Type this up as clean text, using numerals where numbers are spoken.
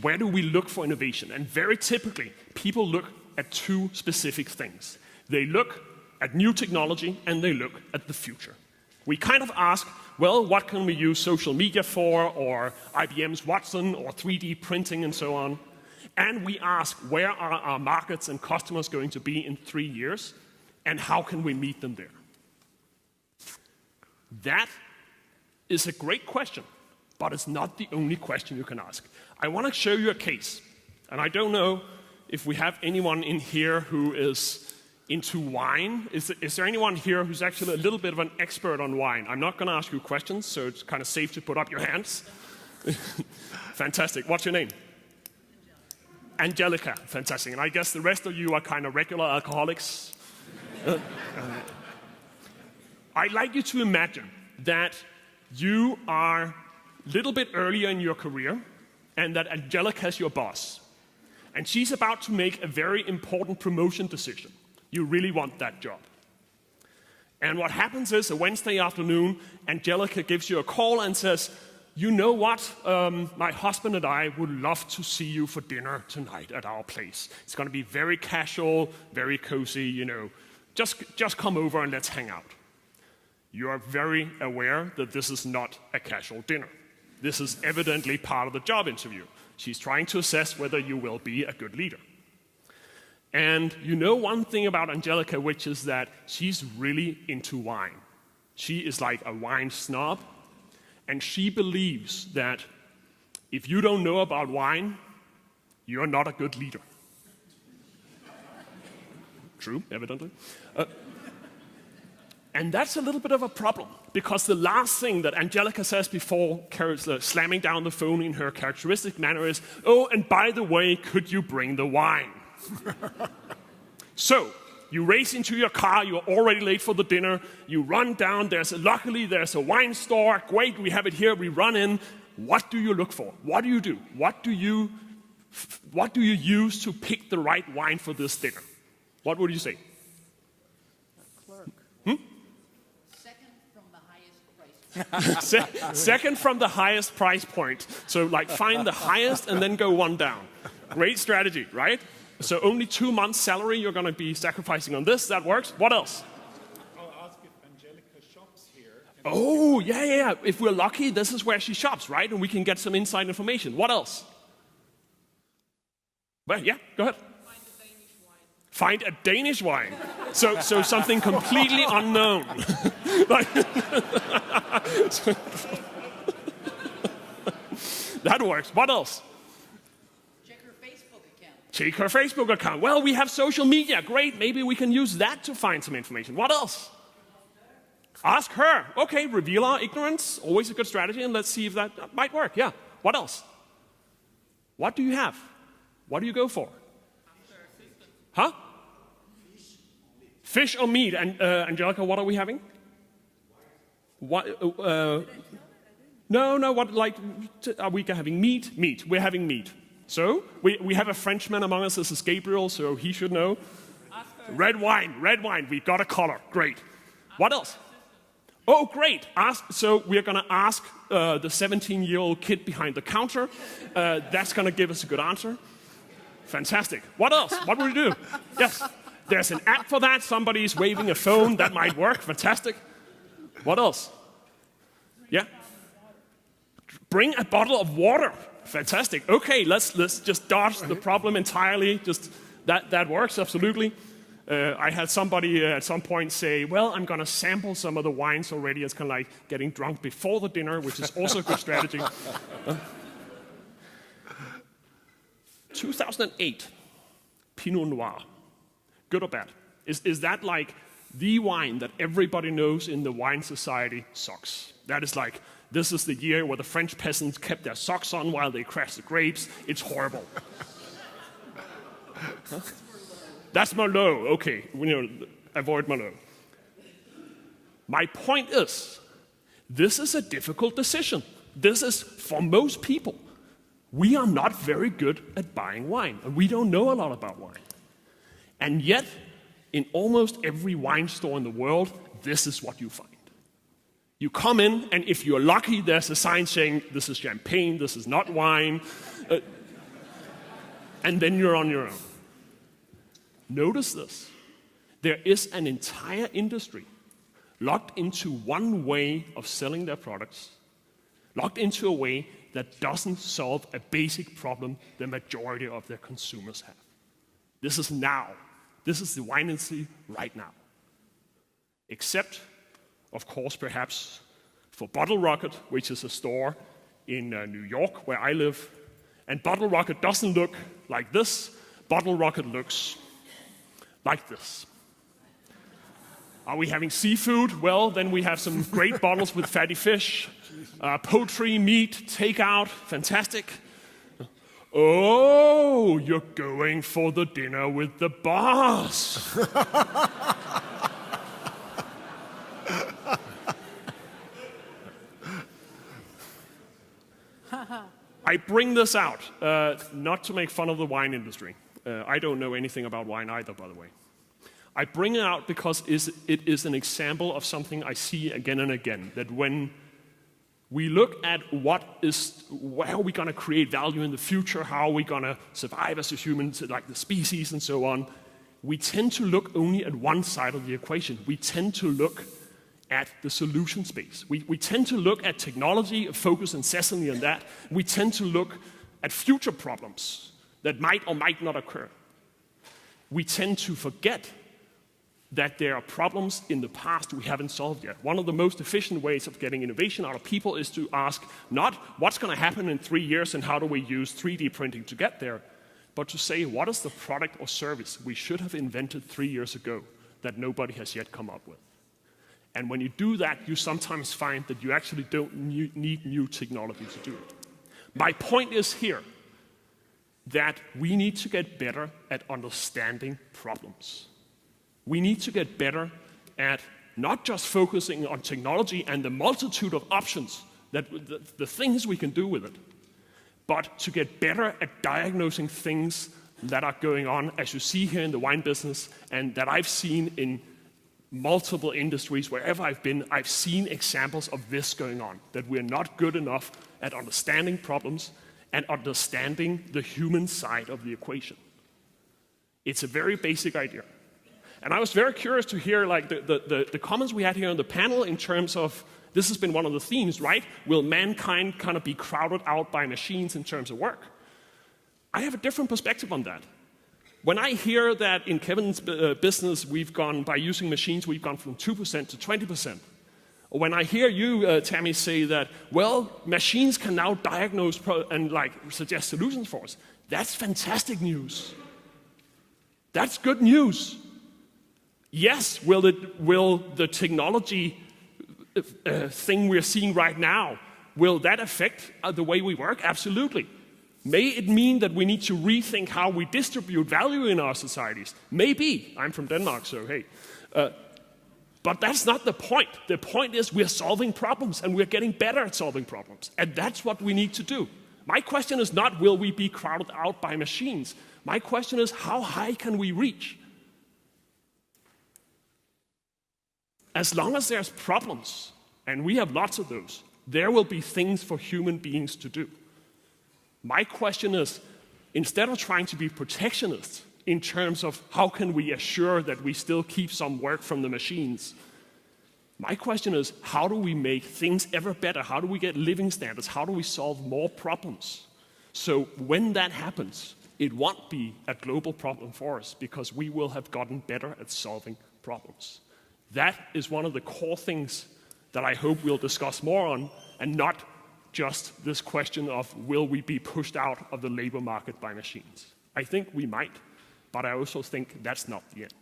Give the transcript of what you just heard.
Where do we look for innovation? And very typically, people look at two specific things. They look at new technology and they look at the future. We kind of ask, well, what can we use social media for, or IBM's Watson, or 3D printing and so on. And we ask, where are our markets and customers going to be in 3 years, and how can we meet them there? That is a great question, but it's not the only question you can ask. I want to show you a case, and I don't know if we have anyone in here who is into wine. Is there anyone here who's actually a little bit of an expert on wine? I'm not going to ask you questions, so it's kind of safe to put up your hands. Fantastic. What's your name? Angelica. Fantastic. And I guess the rest of you are kind of regular alcoholics. I'd like you to imagine that you are a little bit earlier in your career and that Angelica is your boss. And she's about to make a very important promotion decision. You really want that job. And what happens is, a Wednesday afternoon, Angelica gives you a call and says, you know what, my husband and I would love to see you for dinner tonight at our place. It's going to be very casual, very cozy, you know. Just come over and let's hang out. You are very aware that this is not a casual dinner. This is evidently part of the job interview. She's trying to assess whether you will be a good leader. And you know one thing about Angelica, which is that she's really into wine. She is like a wine snob, and she believes that if you don't know about wine, you're not a good leader. True, evidently. And that's a little bit of a problem, because the last thing that Angelica says before slamming down the phone in her characteristic manner is, oh, and by the way, could you bring the wine? So, you race into your car, you're already late for the dinner, you run down, luckily there's a wine store, great, we have it here, we run in. What do you look for? What do you do? What do you use to pick the right wine for this dinner? What would you say? A clerk. Second from the highest price. Second from the highest price point. So like find the highest and then go one down. Great strategy, right? So only 2 months salary you're going to be sacrificing on this. That works. What else? I'll ask if Angelica shops here. Oh, yeah. If we're lucky, this is where she shops, right? And we can get some inside information. What else? Well, yeah, go ahead. Find a Danish wine. So something completely unknown. That works. What else? Check her Facebook account. Well, we have social media. Great. Maybe we can use that to find some information. What else? Ask her. Okay, reveal our ignorance. Always a good strategy. And let's see if that might work. Yeah. What else? What do you have? What do you go for? Huh? Fish or meat. And Angelica, what are we having? What? No. What are we having? Meat. Meat. We're having meat. So, we have a Frenchman among us. This is Gabriel, so he should know. Red wine. We've got a color. Great. What else? Oh, great. So we're going to ask the 17-year-old kid behind the counter. That's going to give us a good answer. Fantastic. What else? What will we do? Yes. There's an app for that. Somebody's waving a phone. That might work. Fantastic. What else? Yeah? Bring a bottle of water. Fantastic. Okay, let's just dodge the problem entirely. Just that works absolutely. I had somebody at some point say, "Well, I'm going to sample some of the wines already." It's kind of like getting drunk before the dinner, which is also a good strategy. 2008, Pinot Noir. Good or bad? Is that like the wine that everybody knows in the wine society sucks? That is like, this is the year where the French peasants kept their socks on while they crashed the grapes. It's horrible. Huh? That's Merlot. Okay, avoid Merlot. My point is, this is a difficult decision. This is, for most people, we are not very good at buying wine, and we don't know a lot about wine. And yet, in almost every wine store in the world, this is what you find. You come in, and if you're lucky, there's a sign saying, this is champagne, this is not wine. and then you're on your own. Notice this. There is an entire industry locked into one way of selling their products, locked into a way that doesn't solve a basic problem the majority of their consumers have. This is now. This is the wine industry right now. Except, of course, perhaps for Bottle Rocket, which is a store in New York, where I live. And Bottle Rocket doesn't look like this. Bottle Rocket looks like this. Are we having seafood? Well, then we have some great bottles with fatty fish, poultry, meat, takeout, fantastic. Oh, you're going for the dinner with the boss. I bring this out, not to make fun of the wine industry. I don't know anything about wine either, by the way. I bring it out because it is an example of something I see again and again, that when we look at where are we going to create value in the future, how are we going to survive as a human, like the species and so on, we tend to look only at one side of the equation. We tend to look at the solution space. We tend to look at technology, focus incessantly on that. We tend to look at future problems that might or might not occur. We tend to forget that there are problems in the past we haven't solved yet. One of the most efficient ways of getting innovation out of people is to ask not what's going to happen in 3 years and how do we use 3D printing to get there, but to say what is the product or service we should have invented 3 years ago that nobody has yet come up with. And when you do that, you sometimes find that you actually don't need new technology to do it. My point is here that we need to get better at understanding problems. We need to get better at not just focusing on technology and the multitude of options, the things we can do with it, but to get better at diagnosing things that are going on, as you see here in the wine business, and that I've seen in multiple industries. Wherever I've been, I've seen examples of this going on, that we're not good enough at understanding problems and understanding the human side of the equation. It's a very basic idea. And I was very curious to hear like the comments we had here on the panel in terms of, this has been one of the themes, right? Will mankind kind of be crowded out by machines in terms of work? I have a different perspective on that. When I hear that in Kevin's business, by using machines, we've gone from 2% to 20%. Or when I hear you, Tammy, say that, well, machines can now diagnose and like suggest solutions for us. That's fantastic news. That's good news. Yes, will the technology thing we're seeing right now, will that affect the way we work? Absolutely. May it mean that we need to rethink how we distribute value in our societies? Maybe. I'm from Denmark, so hey. But that's not the point. The point is we're solving problems, and we're getting better at solving problems. And that's what we need to do. My question is not, will we be crowded out by machines? My question is, how high can we reach? As long as there's problems, and we have lots of those, there will be things for human beings to do. My question is, instead of trying to be protectionist in terms of how can we assure that we still keep some work from the machines, my question is, how do we make things ever better? How do we get living standards? How do we solve more problems? So when that happens, it won't be a global problem for us because we will have gotten better at solving problems. That is one of the core things that I hope we'll discuss more on, and not just this question of will we be pushed out of the labor market by machines. I think we might, but I also think that's not the end.